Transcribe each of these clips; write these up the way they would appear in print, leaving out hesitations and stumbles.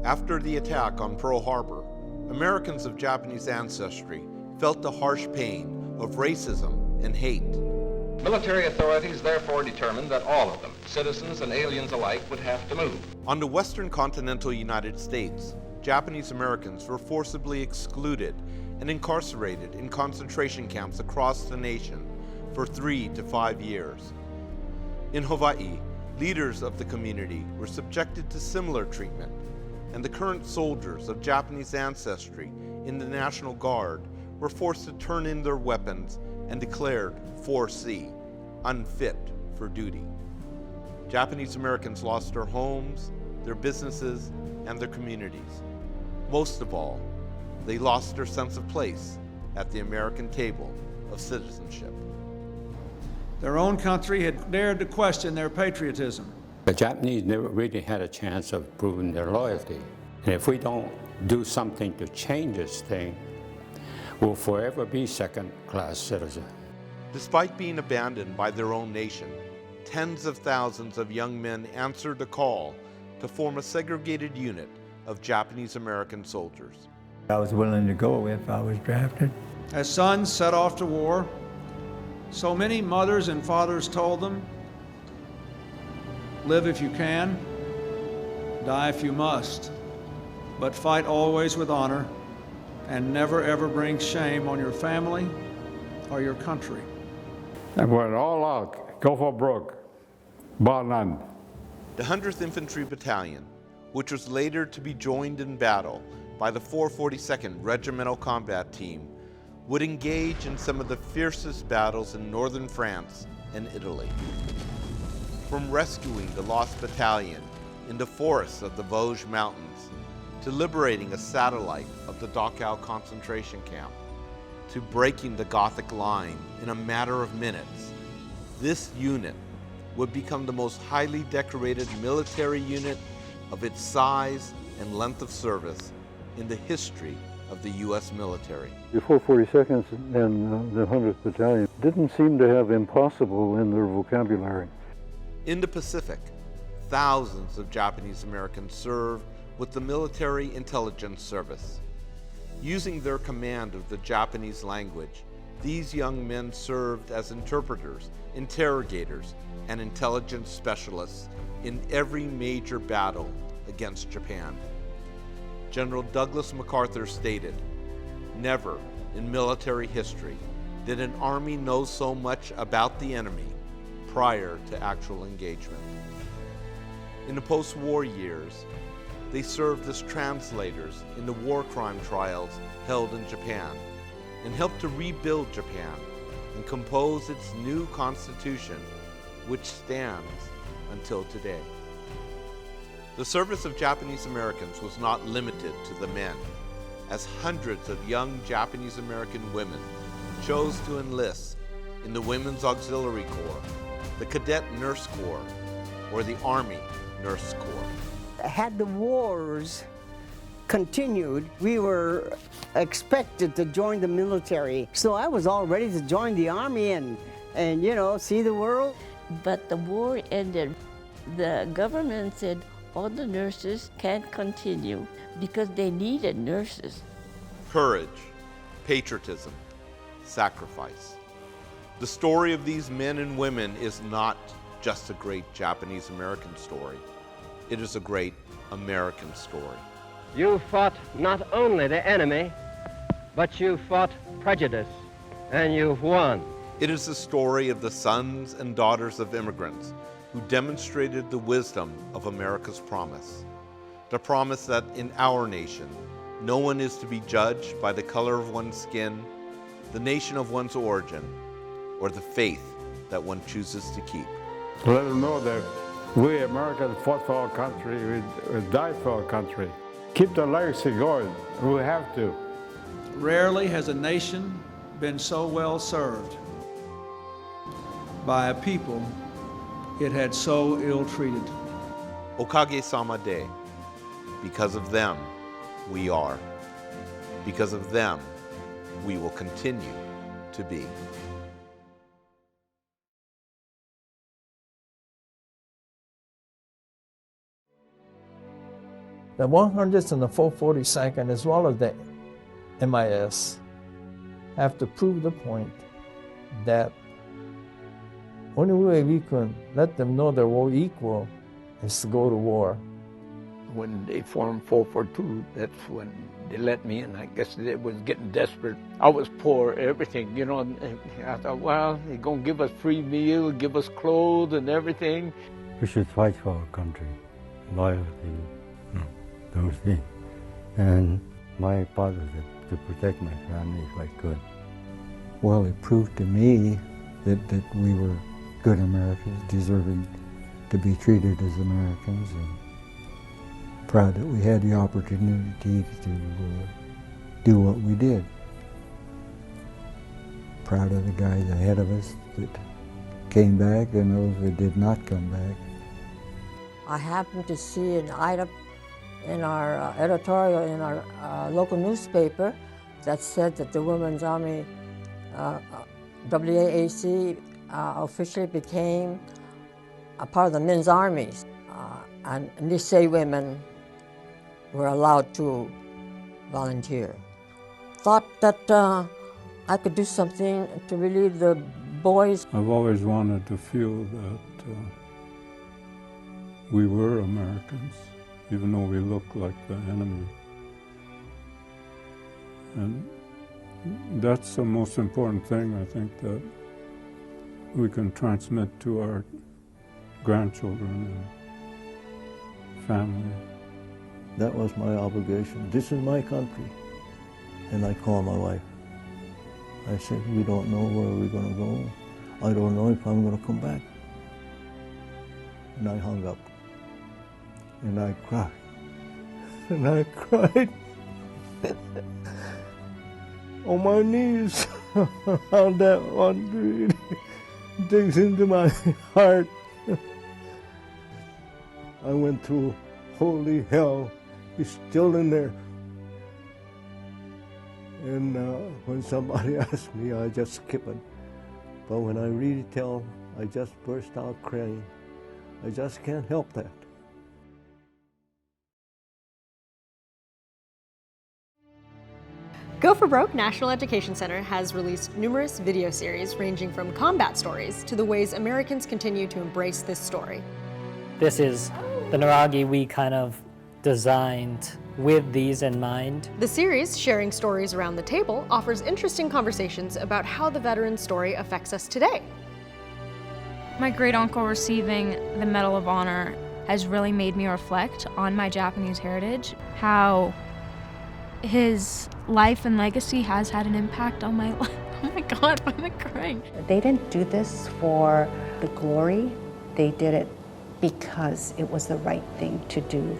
After the attack on Pearl Harbor, Americans of Japanese ancestry felt the harsh pain of racism and hate. Military authorities therefore determined that all of them, citizens and aliens alike, would have to move. On the western continental United States, Japanese Americans were forcibly excluded and incarcerated in concentration camps across the nation for 3 to 5 years. In Hawaii, leaders of the community were subjected to similar treatment, and the current soldiers of Japanese ancestry in the National Guard were forced to turn in their weapons and declared 4C, unfit for duty. Japanese Americans lost their homes, their businesses, and their communities. Most of all, they lost their sense of place at the American table of citizenship. Their own country had dared to question their patriotism. The Japanese never really had a chance of proving their loyalty. And if we don't do something to change this thing, we'll forever be second-class citizens. Despite being abandoned by their own nation, tens of thousands of young men answered the call to form a segregated unit of Japanese American soldiers. I was willing to go if I was drafted. As sons set off to war, so many mothers and fathers told them, live if you can, die if you must, but fight always with honor and never ever bring shame on your family or your country. And went all out, go for broke, bar none. The 100th Infantry Battalion, which was later to be joined in battle by the 442nd Regimental Combat Team, would engage in some of the fiercest battles in northern France and Italy. From rescuing the lost battalion in the forests of the Vosges Mountains, to liberating a satellite of the Dachau concentration camp, to breaking the Gothic line in a matter of minutes, this unit would become the most highly decorated military unit of its size and length of service in the history of the U.S. military. The 442nd and the 100th Battalion didn't seem to have impossible in their vocabulary. In the Pacific, thousands of Japanese Americans served with the Military Intelligence Service. Using their command of the Japanese language, these young men served as interpreters, interrogators, and intelligence specialists in every major battle against Japan. General Douglas MacArthur stated, "Never in military history did an army know so much about the enemy prior to actual engagement." In the post-war years, they served as translators in the war crime trials held in Japan and helped to rebuild Japan and compose its new constitution, which stands until today. The service of Japanese Americans was not limited to the men, as hundreds of young Japanese American women chose to enlist in the Women's Auxiliary Corps, the Cadet Nurse Corps, or the Army Nurse Corps. Had the wars continued, we were expected to join the military. So I was all ready to join the Army and you know, see the world. But the war ended. The government said all the nurses can't continue because they needed nurses. Courage, patriotism, sacrifice. The story of these men and women is not just a great Japanese American story. It is a great American story. You fought not only the enemy, but you fought prejudice, and you've won. It is the story of the sons and daughters of immigrants who demonstrated the wisdom of America's promise. The promise that in our nation, no one is to be judged by the color of one's skin, the nation of one's origin, or the faith that one chooses to keep. Let them know that we Americans fought for our country, we died for our country. Keep the legacy going, we have to. Rarely has a nation been so well served by a people it had so ill-treated. Okage-sama de. Because of them, we are. Because of them, we will continue to be. The 100th and the 442nd, as well as the MIS, have to prove the point that only way we can let them know that we're equal is to go to war. When they formed 442, that's when they let me in. I guess they was getting desperate. I was poor, everything, you know, and I thought, well, they're going to give us free meal, give us clothes and everything. We should fight for our country, loyalty, those things. And my father said to protect my family if I could. Well, it proved to me that we were good Americans, deserving to be treated as Americans, and proud that we had the opportunity to do what we did. Proud of the guys ahead of us that came back and those that did not come back. I happened to see an item in our editorial in our local newspaper that said that the Women's Army, WWII, officially became a part of the men's armies, and Nisei women were allowed to volunteer. Thought that I could do something to relieve the boys. I've always wanted to feel that we were Americans, even though we look like the enemy. And that's the most important thing, I think, that we can transmit to our grandchildren and family. That was my obligation. This is my country. And I called my wife. I said, we don't know where we're going to go. I don't know if I'm going to come back. And I hung up. And I cried. And I cried on my knees. How that one really digs into my heart. I went through holy hell. It's still in there. And when somebody asks me, I just skip it. But when I really tell, I just burst out crying. I just can't help that. Go for Broke National Education Center has released numerous video series ranging from combat stories to the ways Americans continue to embrace this story. This is the Naragi we kind of designed with these in mind. The series, Sharing Stories Around the Table, offers interesting conversations about how the veteran story affects us today. My great uncle receiving the Medal of Honor has really made me reflect on my Japanese heritage, how his life and legacy has had an impact on my life. Oh my God, why am I crying? They didn't do this for the glory. They did it because it was the right thing to do.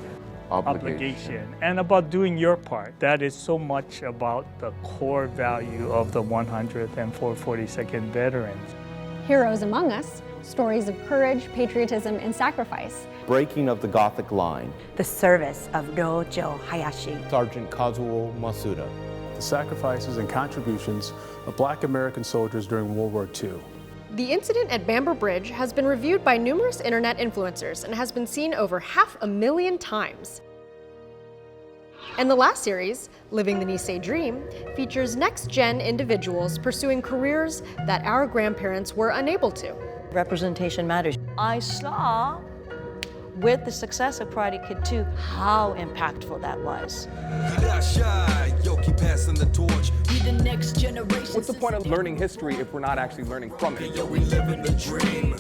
Obligation. And about doing your part. That is so much about the core value of the 100th and 442nd veterans. Heroes Among Us, stories of courage, patriotism, and sacrifice. Breaking of the Gothic line. The service of Dojo Hayashi. Sergeant Kazuo Masuda. The sacrifices and contributions of Black American soldiers during World War II. The incident at Bamber Bridge has been reviewed by numerous internet influencers and has been seen over 500,000 times. And the last series, Living the Nisei Dream, features next-gen individuals pursuing careers that our grandparents were unable to. Representation matters. I saw, with the success of Karate Kid 2, how impactful that was. Keep passing the torch. Be the next generation. What's the point of learning history if we're not actually learning from it? We live in the dream.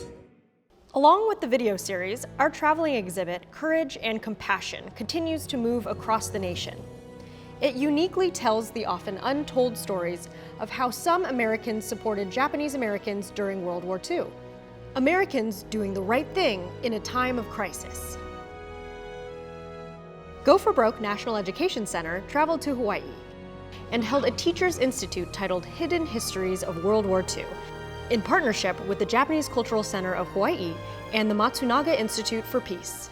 Along with the video series, our traveling exhibit, Courage and Compassion, continues to move across the nation. It uniquely tells the often untold stories of how some Americans supported Japanese Americans during World War II. Americans doing the right thing in a time of crisis. Go for Broke National Education Center traveled to Hawaii and held a Teachers Institute titled Hidden Histories of World War II in partnership with the Japanese Cultural Center of Hawaii and the Matsunaga Institute for Peace.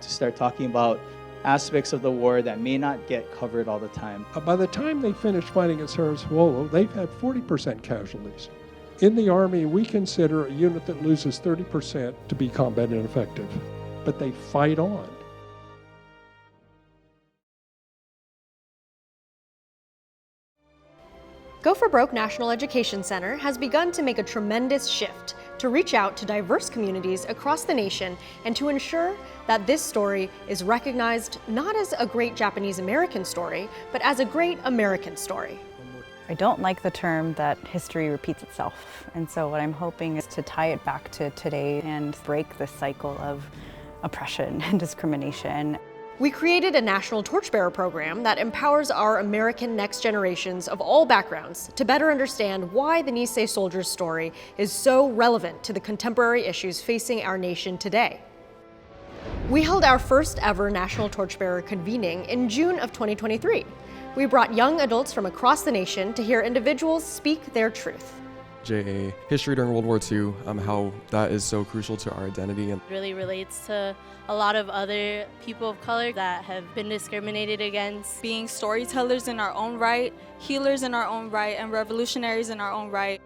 To start talking about aspects of the war that may not get covered all the time. By the time they finished fighting at Sarajevo, they've had 40% casualties. In the Army, we consider a unit that loses 30% to be combat ineffective, but they fight on. Go for Broke National Education Center has begun to make a tremendous shift to reach out to diverse communities across the nation and to ensure that this story is recognized not as a great Japanese American story, but as a great American story. I don't like the term that history repeats itself, and so what I'm hoping is to tie it back to today and break the cycle of oppression and discrimination. We created a national torchbearer program that empowers our American next generations of all backgrounds to better understand why the Nisei soldiers' story is so relevant to the contemporary issues facing our nation today. We held our first ever national torchbearer convening in June of 2023. We brought young adults from across the nation to hear individuals speak their truth. JA, history during World War II, how that is so crucial to our identity. It really relates to a lot of other people of color that have been discriminated against. Being storytellers in our own right, healers in our own right, and revolutionaries in our own right.